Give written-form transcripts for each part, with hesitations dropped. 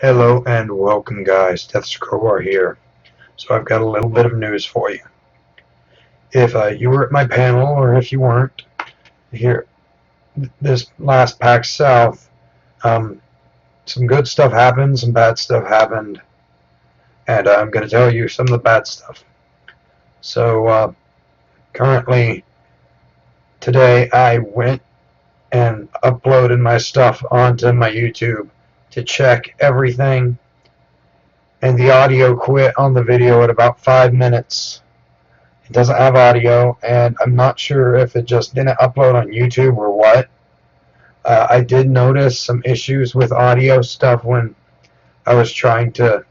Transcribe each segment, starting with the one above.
Hello and welcome guys, Death's Crowbar here. So I've got a little bit of news for you. If you were at my panel, or if you weren't, here, this last PAX South, um, some good stuff happened, some bad stuff happened, and I'm going to tell you some of the bad stuff. So currently, today I went and uploaded my stuff onto my YouTube to check everything, and the audio quit on the video at about 5 minutes. It doesn't have audio, and I'm not sure if it just didn't upload on YouTube or what. I did notice some issues with audio stuff when I was trying to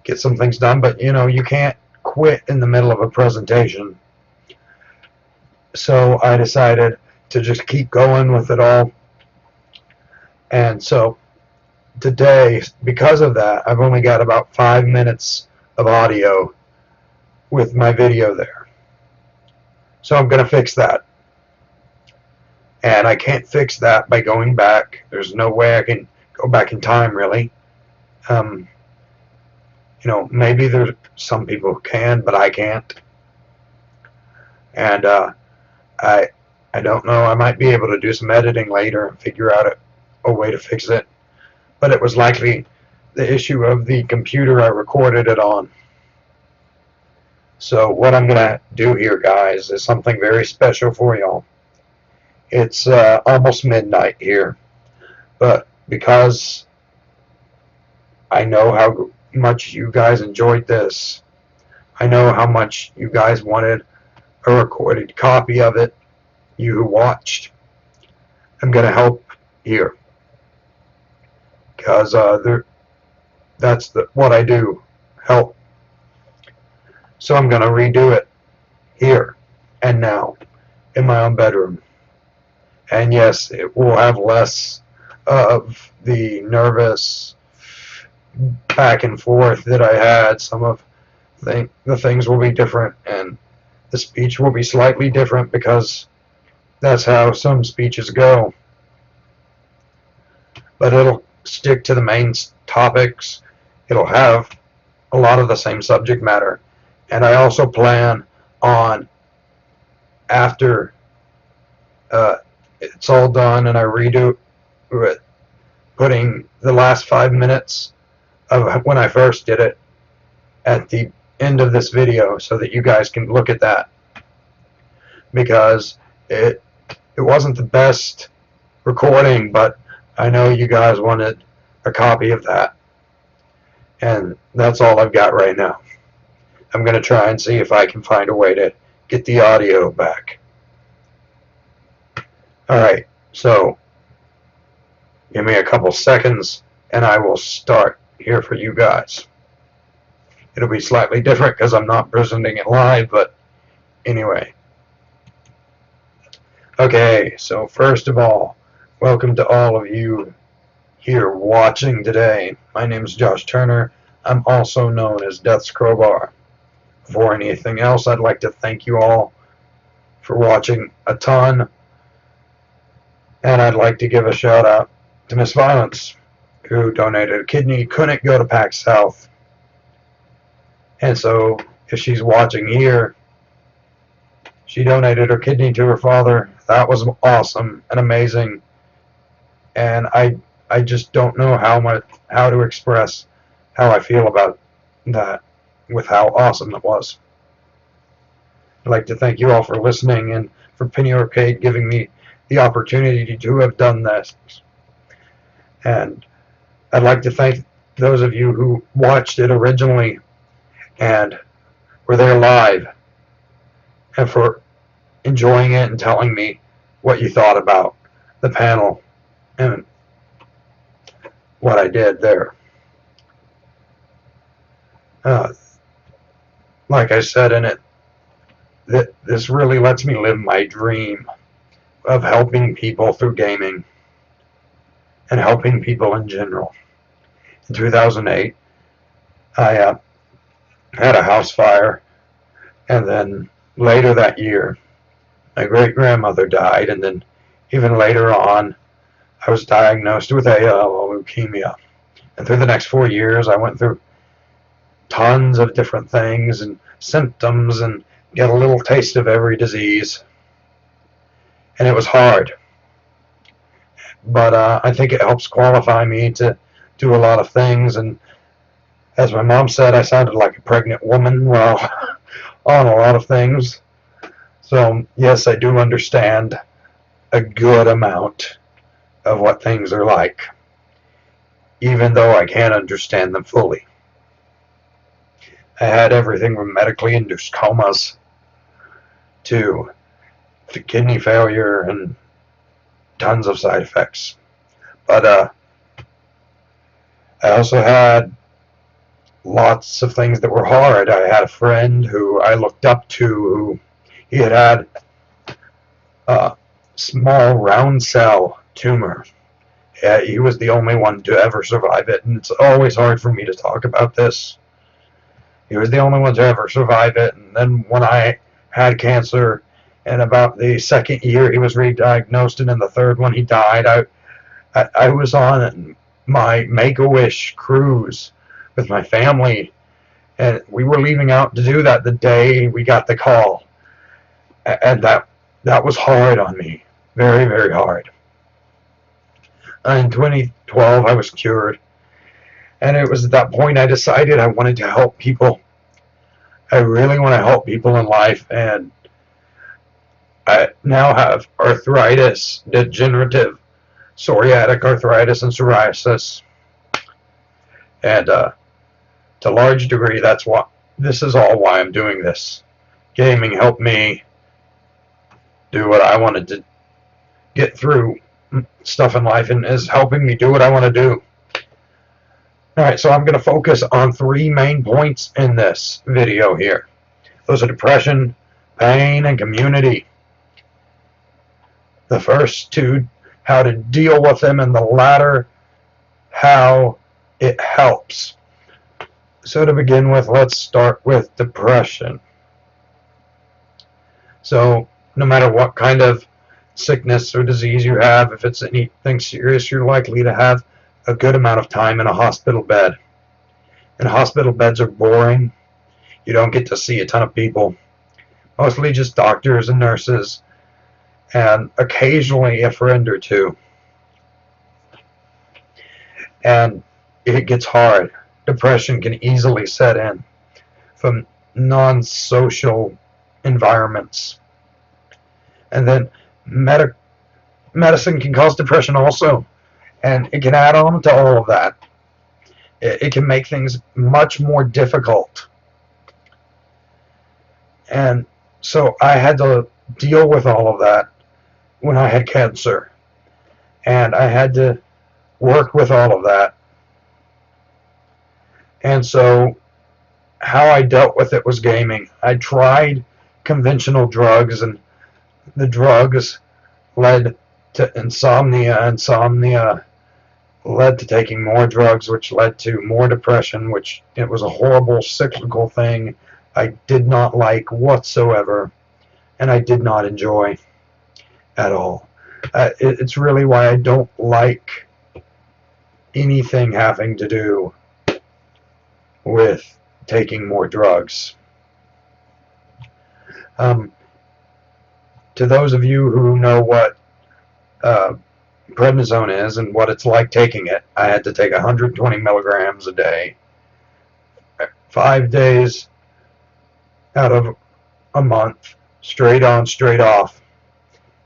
get some things done, but you can't quit in the middle of a presentation. So I decided to just keep going with it all. And so today, because of that, I've only got about 5 minutes of audio with my video there. So I'm going to fix that. And I can't fix that by going back. There's no way I can go back in time, really. Maybe there's some people who can, but I can't. And I don't know. I might be able to do some editing later and figure out a way to fix it. But it was likely the issue of the computer I recorded it on. So what I'm going to do here, guys, is something very special for y'all. It's almost midnight here, but because I know how much you guys enjoyed this, I know how much you guys wanted a recorded copy of it, you who watched, I'm going to help here, because that's what I do, help. So I'm going to redo it here and now in my own bedroom. And yes, it will have less of the nervous back and forth that I had. Some of the things will be different, and the speech will be slightly different because that's how some speeches go. But it'll stick to the main topics. It'll have a lot of the same subject matter. And I also plan on, after it's all done and I redo it, putting the last 5 minutes of when I first did it at the end of this video so that you guys can look at that, because it wasn't the best recording, but I know you guys wanted a copy of that, and that's all I've got right now. I'm going to try and see if I can find a way to get the audio back. Alright, so give me a couple seconds and I will start here for you guys. It'll be slightly different because I'm not presenting it live, but anyway. Okay, so first of all, welcome to all of you here watching today. My name is Josh Turner. I'm also known as Death's Crowbar. Before anything else, I'd like to thank you all for watching a ton. And I'd like to give a shout out to Miss Violence, who donated a kidney, couldn't go to PAX South. And so if she's watching here, she donated her kidney to her father. That was awesome and amazing. And I just don't know how to express how I feel about that with how awesome it was. I'd like to thank you all for listening, and for Penny Arcade giving me the opportunity to have done this. And I'd like to thank those of you who watched it originally and were there live, and for enjoying it and telling me what you thought about the panel and what I did there. Like I said in it, this really lets me live my dream of helping people through gaming and helping people in general. In 2008, I had a house fire, and then later that year, my great-grandmother died, and then even later on, I was diagnosed with ALL, leukemia, And through the next 4 years, I went through tons of different things and symptoms and get a little taste of every disease. And it was hard. But I think it helps qualify me to do a lot of things. And as my mom said, I sounded like a pregnant woman while on a lot of things. So, yes, I do understand a good amount of what things are like, even though I can't understand them fully. I had everything from medically induced comas to kidney failure and tons of side effects. But I also had lots of things that were hard. I had a friend who I looked up to who he had a small round cell tumor. He was the only one to ever survive it, and it's always hard for me to talk about this. He was the only one to ever survive it, and then when I had cancer, in about the second year he was re-diagnosed, and in the third one he died. I was on my Make-A-Wish cruise with my family, and we were leaving out to do that the day we got the call, and that was hard on me, very, very hard. In 2012 I was cured, and it was at that point I decided I wanted to help people. I really want to help people in life, and I now have arthritis, degenerative psoriatic arthritis and psoriasis, and to a large degree this is all why I'm doing this. Gaming helped me do what I wanted to get through stuff in life, and is helping me do what I want to do. Alright, so I'm going to focus on 3 main points in this video here. Those are depression, pain, and community. The first 2, how to deal with them, and the latter, how it helps. So to begin with, let's start with depression. So no matter what kind of sickness or disease you have, if it's anything serious, you're likely to have a good amount of time in a hospital bed. And hospital beds are boring. You don't get to see a ton of people. Mostly just doctors and nurses, and occasionally a friend or two. And it gets hard. Depression can easily set in from non-social environments. And then medicine can cause depression also, and it can add on to all of that. It can make things much more difficult. And so I had to deal with all of that when I had cancer, and I had to work with all of that. And so how I dealt with it was gaming. I tried conventional drugs, and the drugs led to insomnia. Insomnia led to taking more drugs, which led to more depression, which it was a horrible cyclical thing I did not like whatsoever, and I did not enjoy at all. It's really why I don't like anything having to do with taking more drugs. To those of you who know what prednisone is and what it's like taking it, I had to take 120 milligrams a day, 5 days out of a month, straight on, straight off.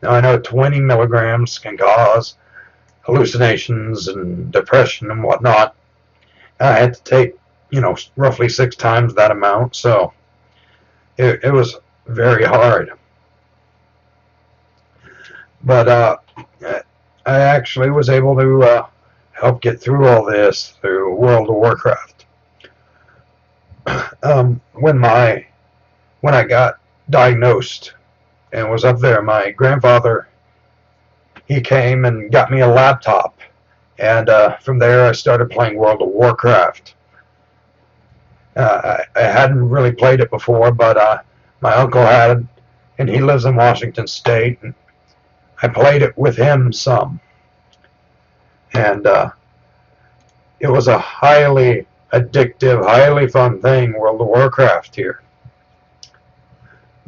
Now I know 20 milligrams can cause hallucinations and depression and whatnot. I had to take, roughly 6 times that amount, so it was very hard. But I actually was able to help get through all this through World of Warcraft. When I got diagnosed and was up there, my grandfather, he came and got me a laptop, and from there I started playing World of Warcraft. I hadn't really played it before, but my uncle had, and he lives in Washington State, and I played it with him some. And It was a highly addictive, highly fun thing, World of Warcraft here.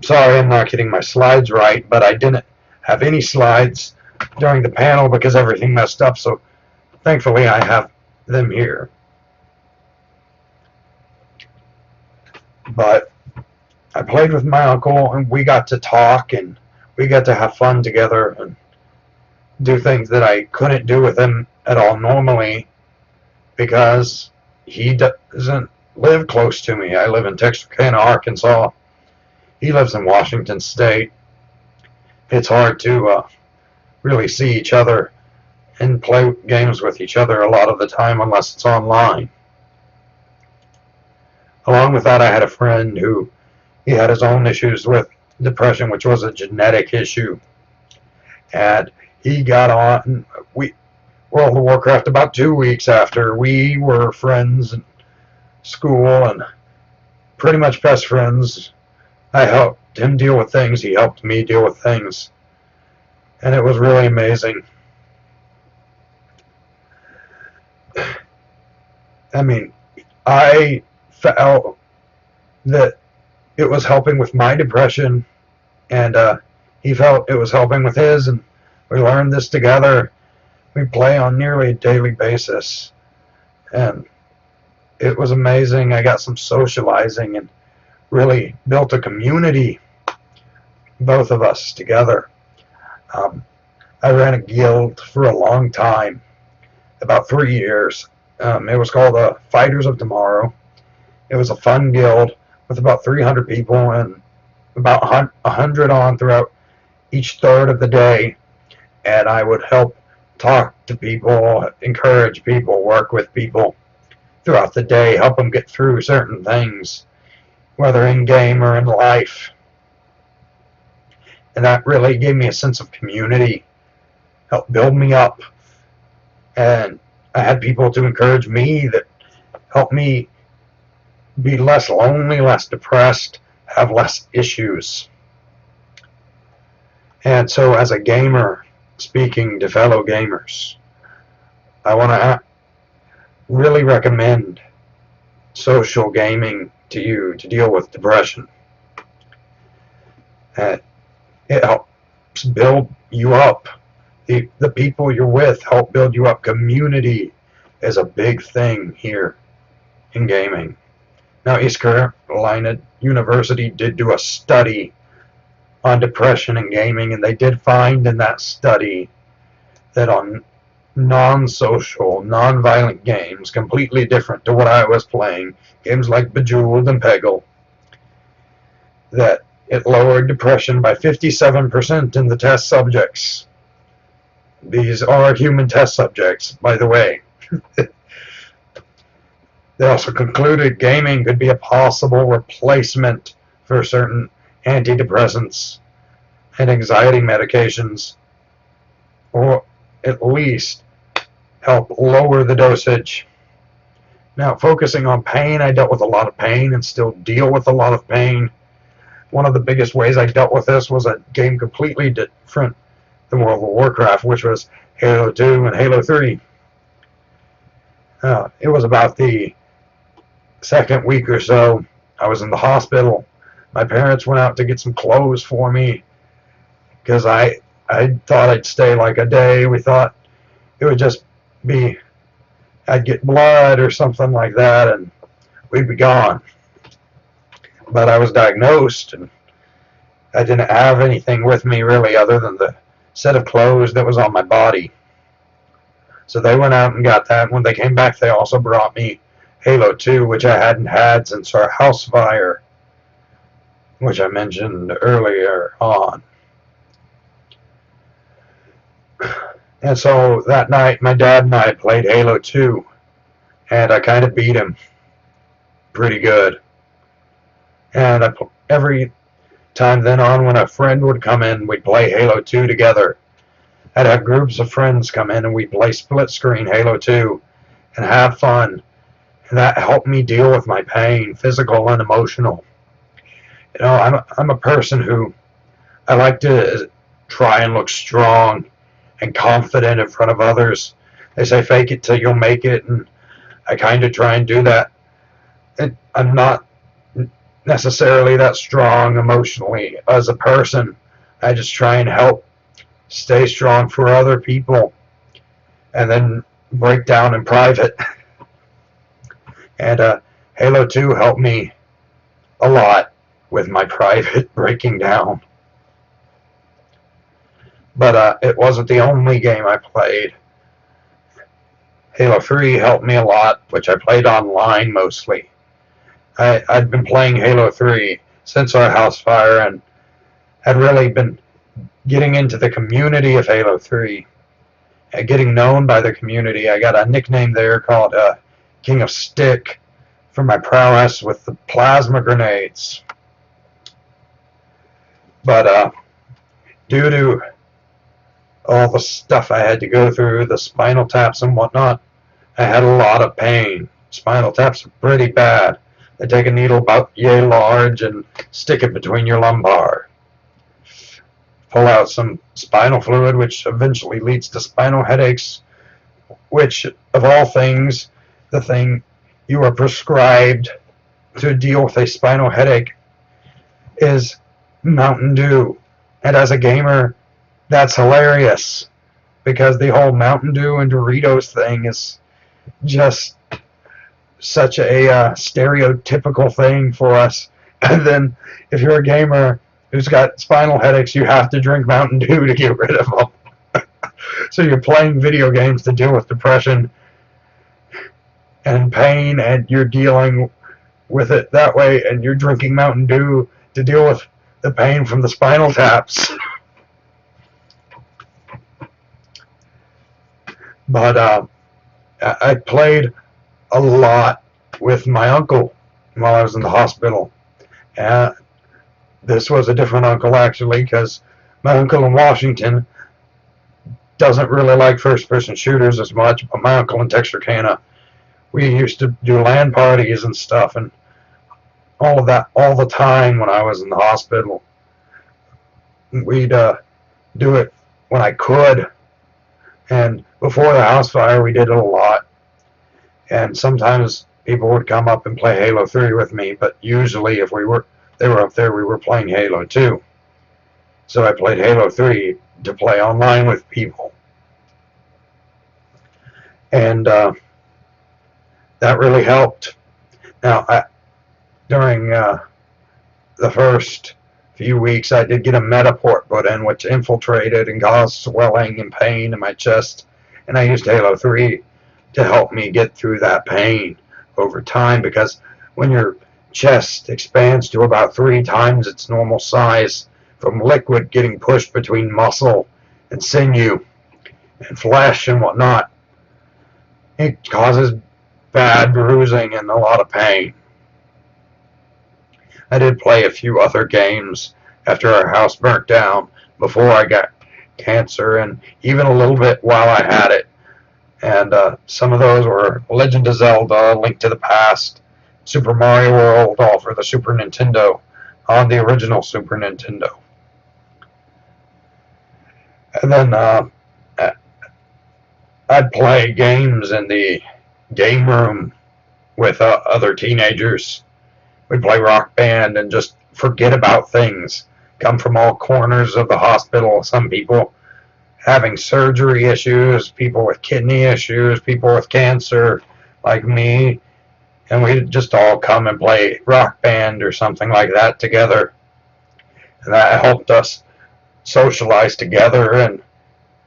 Sorry I'm not getting my slides right, but I didn't have any slides during the panel because everything messed up, so thankfully I have them here. But I played with my uncle, and we got to talk, and we got to have fun together and do things that I couldn't do with him at all normally because he doesn't live close to me. I live in Texarkana, Arkansas. He lives in Washington State. It's hard to really see each other and play games with each other a lot of the time unless it's online. Along with that, I had a friend who he had his own issues with depression, which was a genetic issue. And he got on World of Warcraft about 2 weeks after. We were friends in school and pretty much best friends. I helped him deal with things. He helped me deal with things. And it was really amazing. I mean, I felt that it was helping with my depression, and he felt it was helping with his, and we learned this together. We play on nearly a daily basis, and it was amazing. I got some socializing and really built a community, both of us together. I ran a guild for a long time, about 3 years. It was called the Fighters of Tomorrow. It was a fun guild with about 300 people and about 100 on throughout each third of the day. And I would help talk to people, encourage people, work with people throughout the day, help them get through certain things, whether in game or in life. And that really gave me a sense of community, helped build me up. And I had people to encourage me that helped me be less lonely, less depressed, have less issues. And so as a gamer, speaking to fellow gamers, I want to really recommend social gaming to you to deal with depression. It helps build you up. The people you're with help build you up. Community is a big thing here in gaming. Now, East Carolina University did do a study on depression and gaming, and they did find in that study that on non-social, non-violent games, completely different to what I was playing, games like Bejeweled and Peggle, that it lowered depression by 57% in the test subjects. These are human test subjects, by the way. They also concluded gaming could be a possible replacement for certain antidepressants and anxiety medications, or at least help lower the dosage. Now, focusing on pain, I dealt with a lot of pain and still deal with a lot of pain. One of the biggest ways I dealt with this was a game completely different than World of Warcraft, which was Halo 2 and Halo 3. It was about the second week or so. I was in the hospital. My parents went out to get some clothes for me because I thought I'd stay like a day. We thought it would just be, I'd get blood or something like that and we'd be gone. But I was diagnosed and I didn't have anything with me really other than the set of clothes that was on my body. So they went out and got that. When they came back, they also brought me Halo 2, which I hadn't had since our house fire, which I mentioned earlier on. And so that night, my dad and I played Halo 2, and I kind of beat him pretty good. And every time then on, when a friend would come in, we'd play Halo 2 together. I'd have groups of friends come in, and we'd play split screen Halo 2 and have fun. And that helped me deal with my pain, physical and emotional. You know, I'm a person who I like to try and look strong and confident in front of others. They say fake it till you'll make it, and I kind of try and do that. I'm not necessarily that strong emotionally as a person. I just try and help stay strong for other people and then break down in private. And Halo 2 helped me a lot with my private breaking down. But it wasn't the only game I played. Halo 3 helped me a lot, which I played online mostly. I'd been playing Halo 3 since our house fire and had really been getting into the community of Halo 3, getting known by the community. I got a nickname there called King of Stick for my prowess with the plasma grenades. But due to all the stuff I had to go through, the spinal taps and whatnot, I had a lot of pain. Spinal taps are pretty bad. They take a needle about yay large and stick it between your lumbar. Pull out some spinal fluid, which eventually leads to spinal headaches, which, of all things, the thing you are prescribed to deal with a spinal headache is Mountain Dew. And as a gamer, that's hilarious, because the whole Mountain Dew and Doritos thing is just such a stereotypical thing for us. And then if you're a gamer who's got spinal headaches, you have to drink Mountain Dew to get rid of them. So you're playing video games to deal with depression and pain, and you're dealing with it that way, and you're drinking Mountain Dew to deal with the pain from the spinal taps. But I played a lot with my uncle while I was in the hospital. This was a different uncle, actually, because my uncle in Washington doesn't really like first-person shooters as much, but my uncle in Texarkana, we used to do LAN parties and stuff, and all of that all the time when I was in the hospital. We'd do it when I could, and before the house fire, we did it a lot. And sometimes people would come up and play Halo 3 with me, but usually if they were up there, we were playing Halo 2. So I played Halo 3 to play online with people. And that really helped. Now, during the first few weeks, I did get a Metaport put in, which infiltrated and caused swelling and pain in my chest. And I used Halo 3 to help me get through that pain over time, because when your chest expands to about 3 times its normal size from liquid getting pushed between muscle and sinew and flesh and whatnot, it causes bad bruising and a lot of pain. I did play a few other games after our house burnt down before I got cancer, and even a little bit while I had it. And some of those were Legend of Zelda, Link to the Past, Super Mario World, all for the Super Nintendo, on the original Super Nintendo. And then I'd play games in the game room with other teenagers. We'd play Rock Band and just forget about things. Come from all corners of the hospital. Some people having surgery issues, people with kidney issues, people with cancer, like me. And we'd just all come and play Rock Band or something like that together. And that helped us socialize together and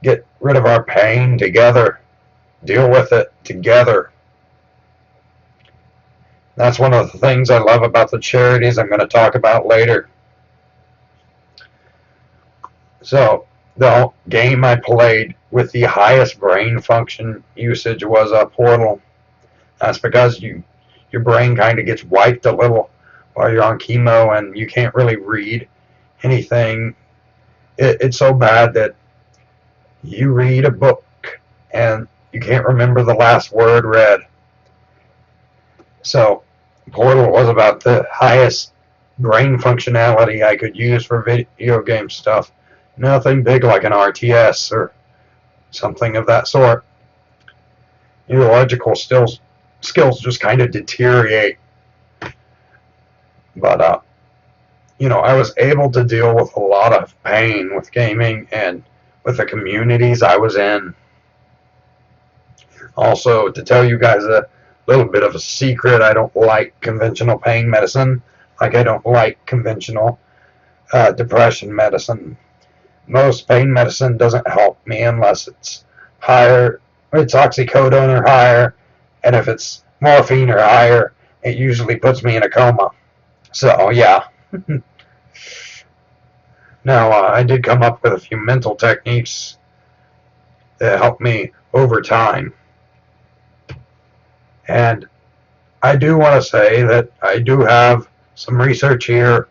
get rid of our pain together, deal with it together. That's one of the things I love about the charities I'm going to talk about later. So the game I played with the highest brain function usage was Portal. That's because your brain kind of gets wiped a little while you're on chemo and you can't really read anything. It's so bad that you read a book and you can't remember the last word read. So Portal was about the highest brain functionality I could use for video game stuff. Nothing big like an RTS or something of that sort. Neurological skills just kind of deteriorate. But I was able to deal with a lot of pain with gaming and with the communities I was in. Also, to tell you guys a little bit of a secret, I don't like conventional pain medicine. Like, I don't like conventional depression medicine. Most pain medicine doesn't help me unless it's higher, it's oxycodone or higher, and if it's morphine or higher, it usually puts me in a coma. So, yeah. Now, I did come up with a few mental techniques that helped me over time. And I do want to say that I do have some research here,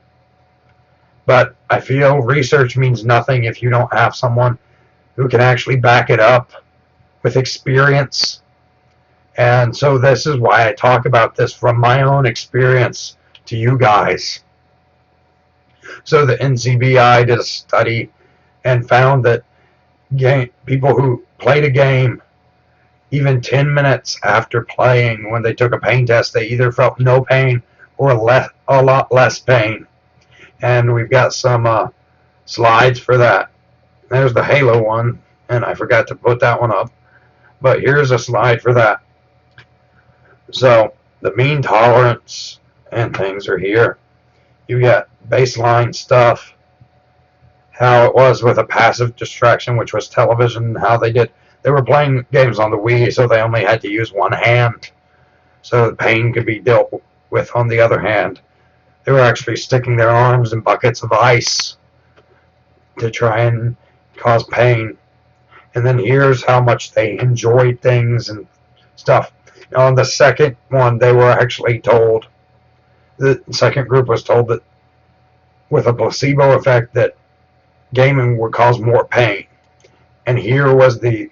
but I feel research means nothing if you don't have someone who can actually back it up with experience. And so this is why I talk about this from my own experience to you guys. So the NCBI did a study and found that people who played a game, even 10 minutes after playing, when they took a pain test, they either felt no pain or a lot less pain. And we've got some slides for that. There's the Halo one, and I forgot to put that one up. But here's a slide for that. So the mean tolerance and things are here. You got baseline stuff, how it was with a passive distraction, which was television, how they were playing games on the Wii, so they only had to use one hand, so the pain could be dealt with on the other hand. They were actually sticking their arms in buckets of ice to try and cause pain. And then here's how much they enjoyed things and stuff. On the second one, they were actually told, the second group was told that with a placebo effect that gaming would cause more pain. And here was the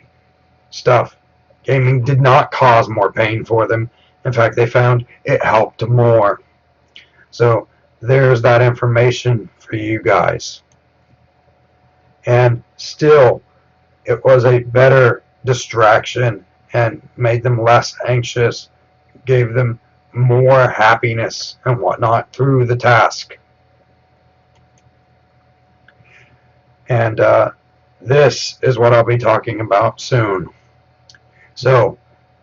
stuff. Gaming did not cause more pain for them. In fact, they found it helped more. So there's that information for you guys. And still, it was a better distraction and made them less anxious, gave them more happiness and whatnot through the task. And this is what I'll be talking about soon. So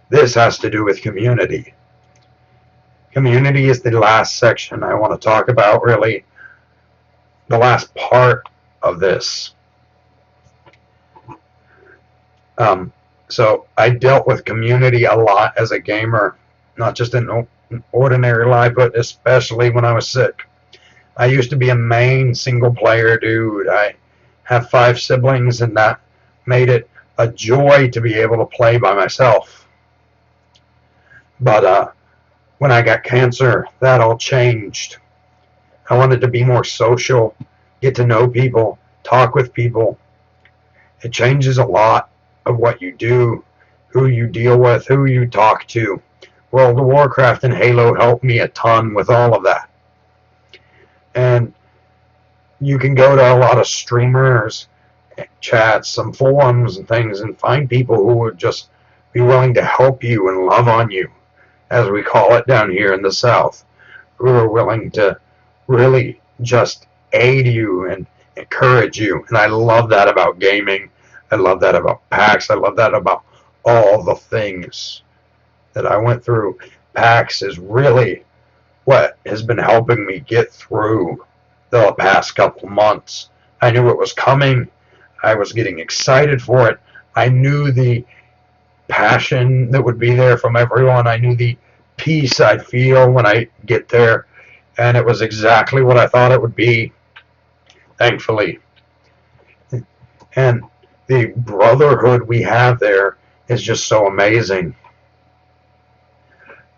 this has to do with community. Community is the last section I want to talk about, really, the last part of this. So I dealt with community a lot as a gamer, not just in ordinary life, but especially when I was sick. I used to be a main single player dude. I have 5 siblings, and that made it a joy to be able to play by myself. But when I got cancer, that all changed. I wanted to be more social, get to know people, talk with people. It changes a lot of what you do, who you deal with, who you talk to. World of Warcraft and Halo helped me a ton with all of that. And you can go to a lot of streamers, chats, some forums and things, and find people who would just be willing to help you and love on you, as we call it down here in the South, who are willing to really just aid you and encourage you. And I love that about gaming. I love that about PAX. I love that about all the things that I went through. PAX is really what has been helping me get through the past couple months. I knew it was coming. I was getting excited for it. I knew the passion that would be there from everyone. I knew the peace I'd feel when I get there. And it was exactly what I thought it would be, thankfully. And the brotherhood we have there is just so amazing.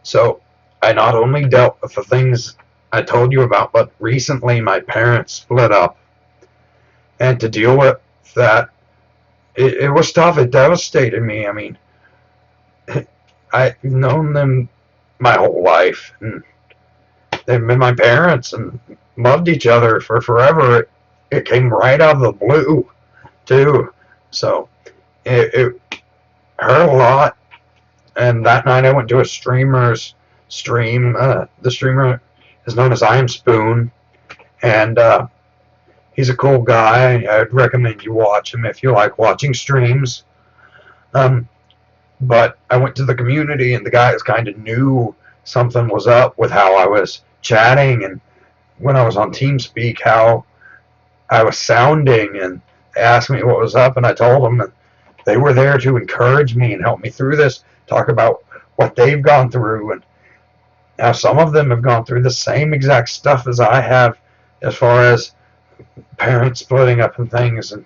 So I not only dealt with the things I told you about, but recently my parents split up. And to deal with that, it was tough. It devastated me. I mean, I've known them my whole life, and they've been my parents and loved each other for forever. It came right out of the blue, too. So it hurt a lot. And that night I went to a streamer's stream. The streamer is known as I Am Spoon, and he's a cool guy. I'd recommend you watch him if you like watching streams. But I went to the community, and the guys kind of knew something was up with how I was chatting, and when I was on TeamSpeak, how I was sounding, and they asked me what was up, and I told them, and they were there to encourage me and help me through this, talk about what they've gone through, and now some of them have gone through the same exact stuff as I have, as far as parents splitting up and things, and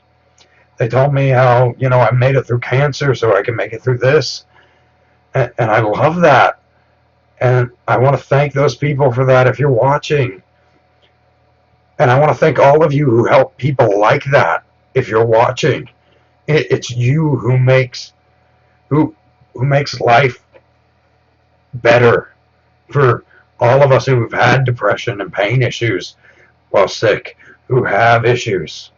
they told me how, I made it through cancer so I can make it through this, and I love that, and I want to thank those people for that if you're watching. And I want to thank all of you who help people like that. If you're watching, it's you who makes life better for all of us who've had depression and pain issues while sick, who have issues.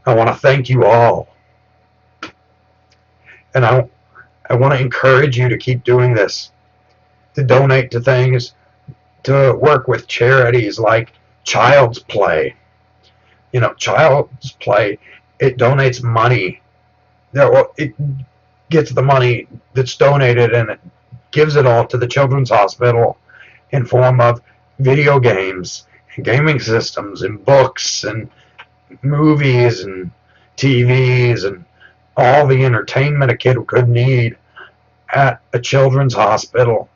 I want to thank you all, and I want to encourage you to keep doing this, to donate to things, to work with charities like Child's Play. Child's Play, it donates money. It gets the money that's donated and it gives it all to the Children's Hospital in form of video games and gaming systems and books and movies and TVs and all the entertainment a kid could need at a children's hospital.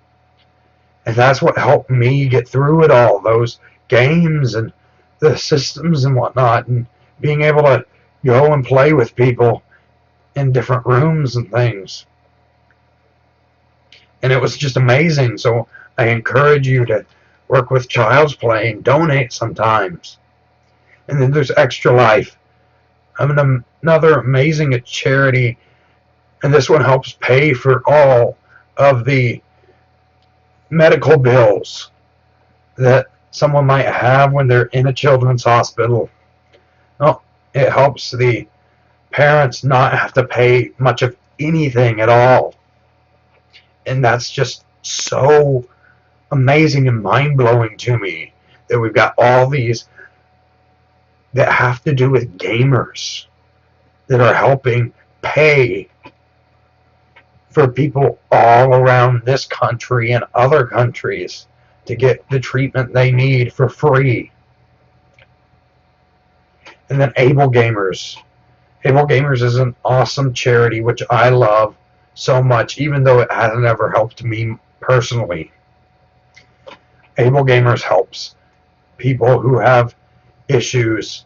And that's what helped me get through it all, those games and the systems and whatnot, and being able to go and play with people in different rooms and things. And it was just amazing. So I encourage you to work with Child's Play and donate sometimes. And then there's Extra Life. I'm another amazing charity, and this one helps pay for all of the medical bills that someone might have when they're in a children's hospital. Well, it helps the parents not have to pay much of anything at all. And that's just so amazing and mind-blowing to me that we've got all these that have to do with gamers that are helping pay for people all around this country and other countries to get the treatment they need for free. And then Able Gamers. Able Gamers is an awesome charity which I love so much, even though it hasn't ever helped me personally. Able Gamers helps people who have issues,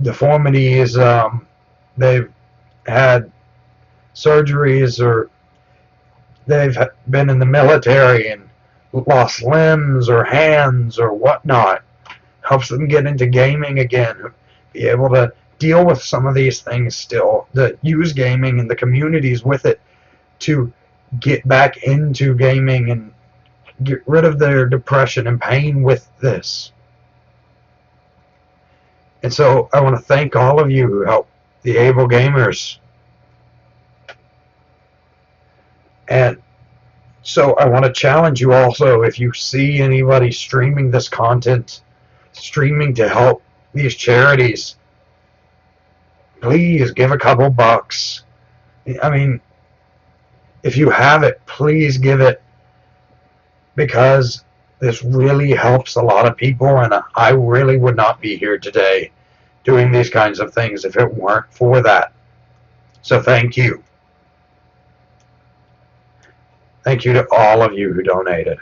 deformities, they've had surgeries, or they've been in the military and lost limbs or hands or whatnot. Helps them get into gaming again, be able to deal with some of these things still, to use gaming and the communities with it to get back into gaming and get rid of their depression and pain with this. And so I want to thank all of you who help the Able Gamers. And so I want to challenge you also, if you see anybody streaming this content, streaming to help these charities, please give a couple bucks. I mean, if you have it, please give it, because this really helps a lot of people, and I really would not be here today doing these kinds of things if it weren't for that. So thank you. Thank you to all of you who donated.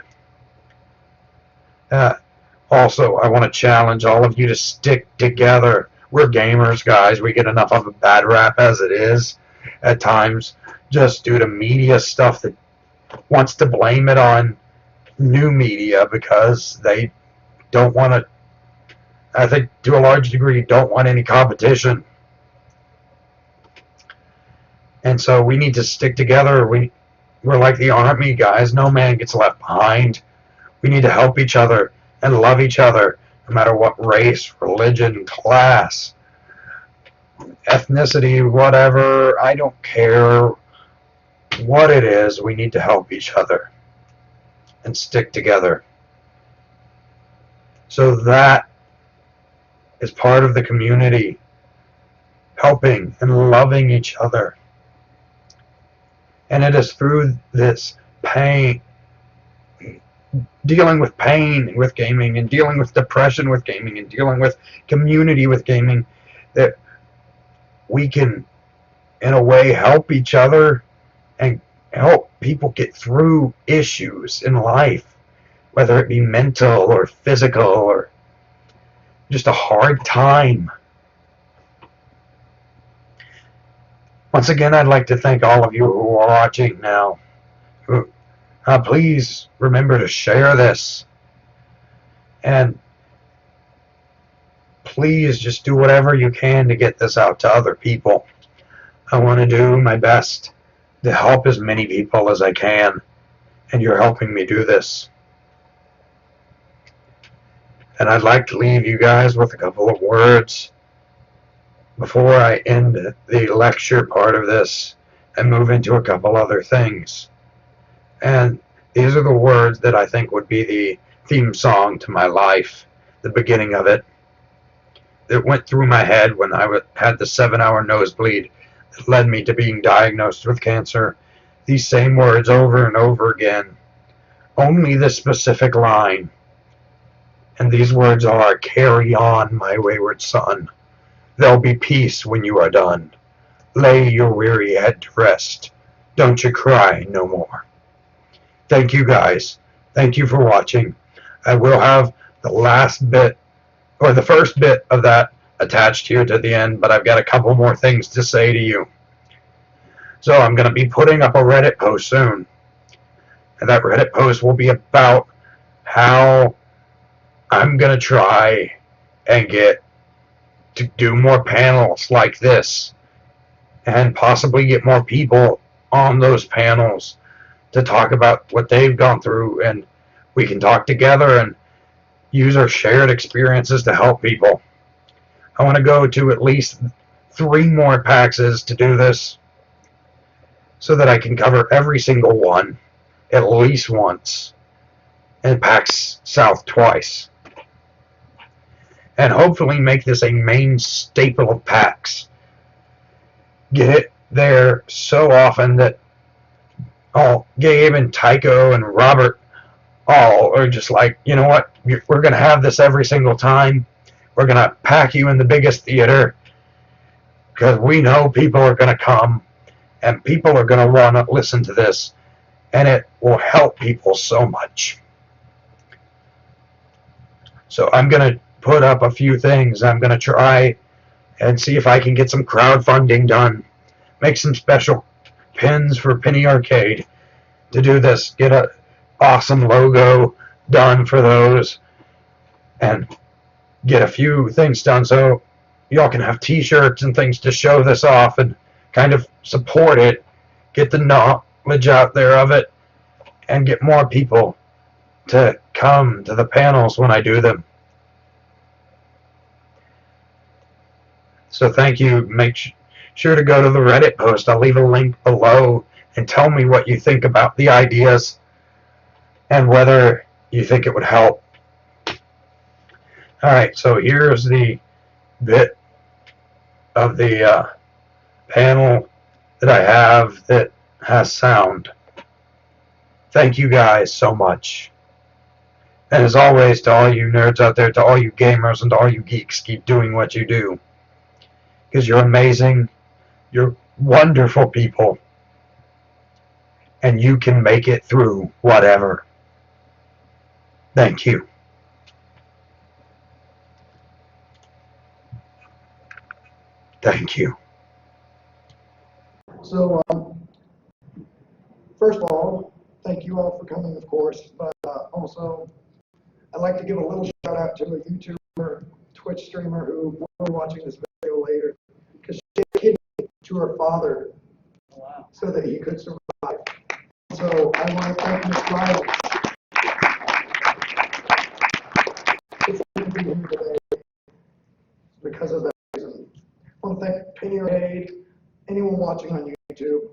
Also, I want to challenge all of you to stick together. We're gamers, guys. We get enough of a bad rap as it is at times, just due to media stuff that wants to blame it on new media because they don't want to, I think to a large degree, don't want any competition. And so we need to stick together. We're like the army, guys. No man gets left behind. We need to help each other and love each other, no matter what race, religion, class, ethnicity, whatever. I don't care what it is we need to help each other and stick together. So that is part of the community, helping and loving each other. And it is through this pain, dealing with pain with gaming, and dealing with depression with gaming, and dealing with community with gaming, that we can, in a way, help each other and help people get through issues in life, whether it be mental or physical or just a hard time. Once again, I'd like to thank all of you who are watching now. Please remember to share this, and please just do whatever you can to get this out to other people. I want to do my best to help as many people as I can, and you're helping me do this. And I'd like to leave you guys with a couple of words before I end the lecture part of this and move into a couple other things. And these are the words that I think would be the theme song to my life, the beginning of it, that went through my head when I had the 7-hour nosebleed that led me to being diagnosed with cancer. These same words over and over again, only this specific line. And these words are, "Carry on, my wayward son. There'll be peace when you are done. Lay your weary head to rest. Don't you cry no more." Thank you guys. Thank you for watching. I will have the last bit, or the first bit of that attached here to the end, but I've got a couple more things to say to you. So I'm going to be putting up a Reddit post soon. And that Reddit post will be about how I'm going to try and get to do more panels like this, and possibly get more people on those panels to talk about what they've gone through, and we can talk together and use our shared experiences to help people. I want to go to at least 3 more PAXs to do this, so that I can cover every single one at least once, and PAX South twice, and hopefully make this a main staple of PAX. Get it there so often that Gabe and Tycho and Robert all are just like, you know what, we're going to have this every single time. We're going to pack you in the biggest theater, because we know people are going to come, and people are going to want to listen to this, and it will help people so much. So I'm going to put up a few things. I'm going to try and see if I can get some crowdfunding done, make some special pins for Penny Arcade to do this, get an awesome logo done for those, and get a few things done so y'all can have t-shirts and things to show this off and kind of support it, get the knowledge out there of it, and get more people to come to the panels when I do them. So thank you. Make sure to go to the Reddit post. I'll leave a link below, and tell me what you think about the ideas and whether you think it would help. Alright, so here's the bit of the panel that I have that has sound. Thank you guys so much. And as always, to all you nerds out there, to all you gamers, and to all you geeks, keep doing what you do, because you're amazing, you're wonderful people, and you can make it through whatever. Thank you. Thank you. So, first of all, thank you all for coming, of course, but also I'd like to give a little shout out to a YouTuber, Twitch streamer who will be watching this video later, because she gave a kidney to her father so that he could survive. So I want to thank Ms. Riley for being here today because of that reason. I want to thank Penny Arcade, anyone watching on YouTube.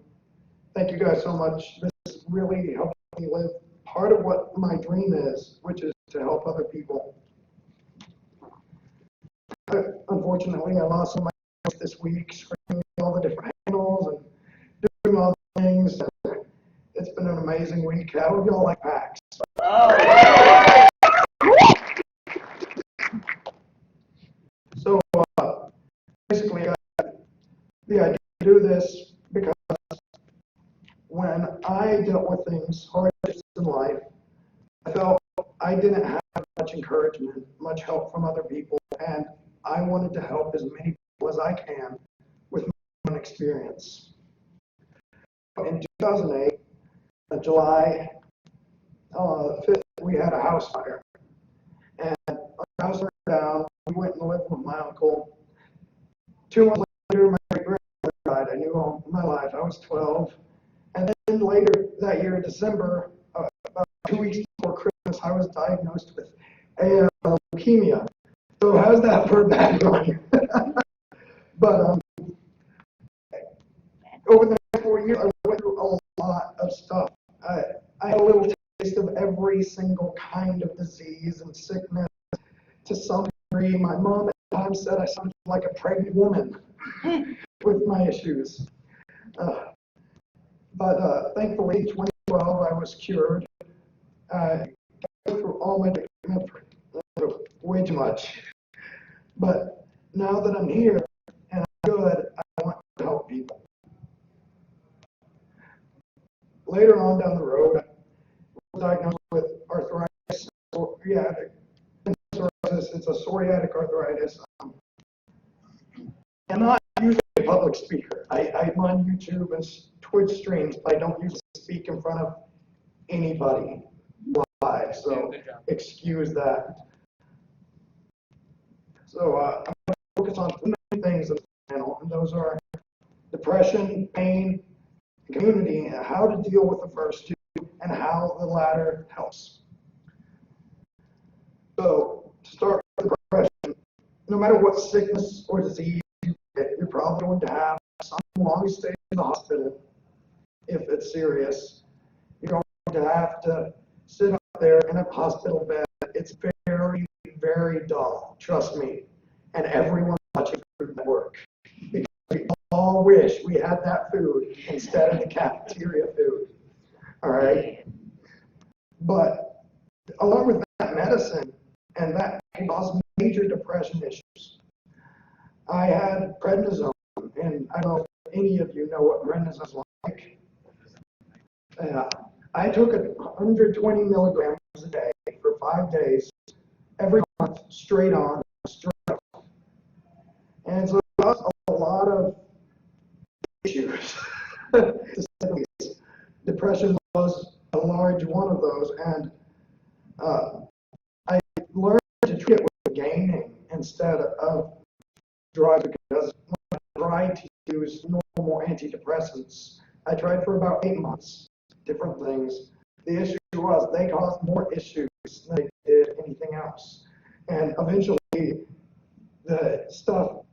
Thank you. you guys so much. This really helped me live part of what my dream is, which is to help other people. Unfortunately, I lost some of my friends this week, screaming all the different handles and doing all the things. It's been an amazing week. How do y'all like PAX? So basically, the idea to do this because when I dealt with things hard in life, I felt I didn't have much encouragement, much help from other people, and I wanted to help as many people as I can with my own experience. In 2008, July 5th, we had a house fire, and our house burned down. We went and lived with my uncle. 2 months later, my great-grandmother died. I knew all my life. I was 12. And then later that year, in December, about 2 weeks before Christmas, I was diagnosed with leukemia. So how's that for a bad one? But over the next 4 years, I went through a lot of stuff. I had a little taste of every single kind of disease and sickness to some degree. My mom at the time said I sounded like a pregnant woman with my issues. But thankfully, 2012, I was cured. I went through all my treatment, way too much. But now that I'm here and I'm good, I want to help people. Later on down the road, I was diagnosed with arthritis, psoriatic. It's a psoriatic arthritis. I'm not usually a public speaker. I'm on YouTube and Twitch streams, but I don't usually speak in front of anybody live, so excuse that. So I'm going to focus on 2 main things in the panel, and those are depression, pain, and community, and how to deal with the first 2, and how the latter helps. So to start with depression, no matter what sickness or disease you get, you're probably going to have some long stay in the hospital. If it's serious, you're going to have to sit up there in a hospital bed. It's very, very dull, trust me. And everyone watching Food Network. Because we all wish we had that food instead of the cafeteria food. All right? But along with that medicine, and that can cause major depression issues. I had prednisone, and I don't know if any of you know what prednisone is like. I took 120 milligrams a day for 5 days, every month, straight on, straight off. And so it caused a lot of issues. Depression was a large one of those, and I learned to treat it with gaming instead of drugs, because when I tried to use normal antidepressants, I tried for about 8 months. Different things. The issue was they caused more issues than they did anything else. And eventually, the stuff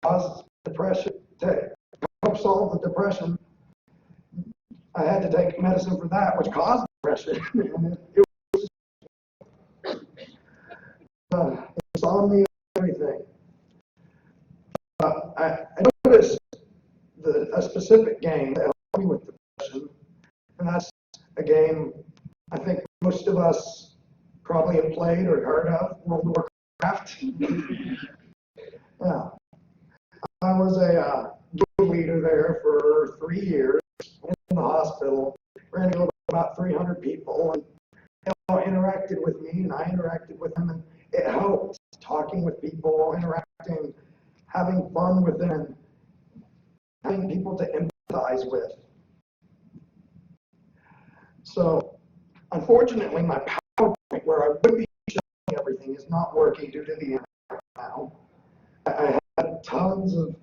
caused depression. To help solve the depression, I had to take medicine for that, which caused depression. And it was insomnia, everything. I noticed a specific game that helped me with depression. And that's a game I think most of us probably have played or heard of, World of Warcraft. Yeah. I was a guild leader there for 3 years in the hospital. Ran a guild of about 300 people, and they all interacted with me, and I interacted with them, and it helped talking with people, interacting, having fun with them, having people to empathize with. So, unfortunately, my PowerPoint, where I would be showing everything, is not working due to the internet now. I had tons of